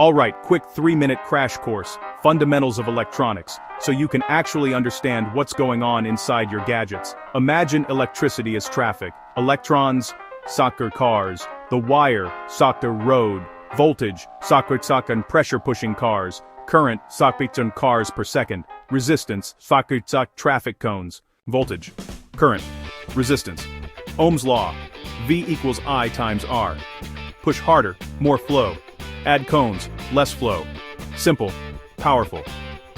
Alright, quick 3-minute crash course, fundamentals of electronics, so you can actually understand what's going on inside your gadgets. Imagine electricity as traffic, electrons, soccer cars, the wire, soccer road, voltage, soccer pressure-pushing cars, current, soccer cars per second, resistance, soccer traffic cones, voltage, current, resistance. Ohm's law, V equals I times R. Push harder, more flow. Add cones, less flow. Simple, powerful.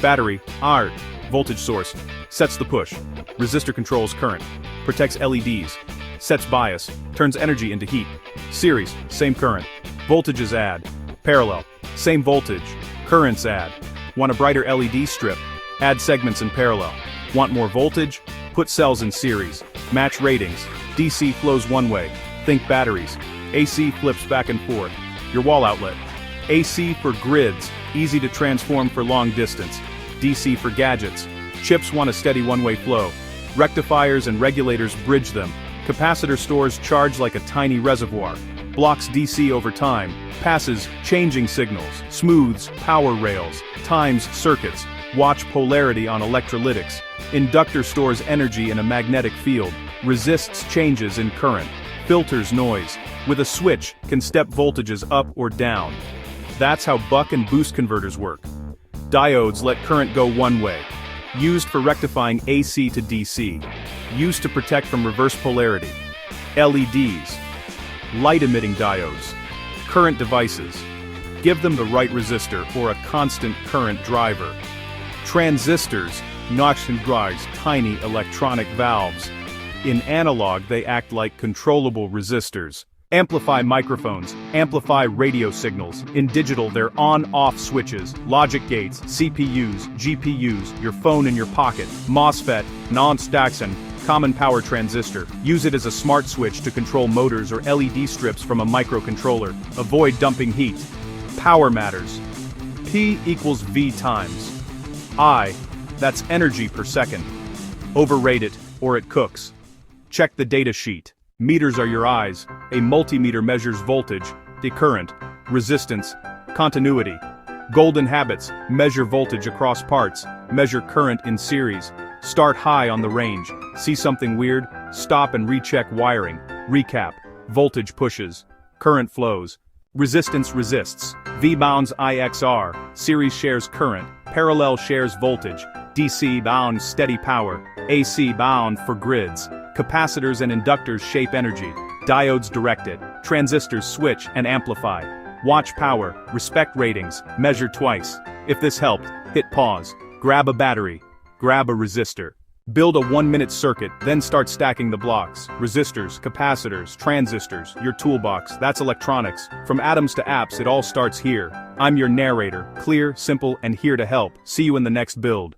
Battery, R, voltage source, sets the push. Resistor controls current, protects LEDs, sets bias, turns energy into heat. Series, same current. Voltages add. Parallel, same voltage. Currents add. Want a brighter LED strip? Add segments in parallel. Want more voltage? Put cells in series. Match ratings. DC flows one way. Think batteries. AC flips back and forth. Your wall outlet. AC for grids, easy to transform for long distance. DC for gadgets. Chips want a steady one-way flow. Rectifiers and regulators bridge them. Capacitor stores charge like a tiny reservoir. Blocks DC over time. Passes changing signals. Smooths power rails. Times circuits. Watch polarity on electrolytics. Inductor stores energy in a magnetic field. Resists changes in current. Filters noise. With a switch, can step voltages up or down. That's how buck and boost converters work. Diodes let current go one way. Used for rectifying AC to DC. Used to protect from reverse polarity. LEDs. Light-emitting diodes. Current devices. Give them the right resistor or a constant current driver. Transistors. Notch and drives tiny electronic valves. In analog they act like controllable resistors. Amplify microphones, amplify radio signals. In digital they're on-off switches, logic gates, CPUs, GPUs, your phone in your pocket, MOSFET, non-Staxon, common power transistor. Use it as a smart switch to control motors or LED strips from a microcontroller. Avoid dumping heat. Power matters. P equals V times I, that's energy per second. Overrate it, or it cooks. Check the data sheet. Meters are your eyes. A multimeter measures voltage, the current, resistance, continuity. Golden habits, measure voltage across parts, measure current in series. Start high on the range. See something weird? Stop and recheck wiring. Recap. Voltage pushes. Current flows. Resistance resists. V bounds IXR. Series shares current. Parallel shares voltage. DC bound steady power. AC bound for grids. Capacitors and inductors shape energy. Diodes direct it. Transistors switch and amplify. Watch power, respect ratings, measure twice. If this helped, hit pause. Grab a battery. Grab a resistor. Build a 1-minute circuit, then start stacking the blocks. Resistors, capacitors, transistors, your toolbox, that's electronics. From atoms to apps, it all starts here. I'm your narrator, clear, simple, and here to help. See you in the next build.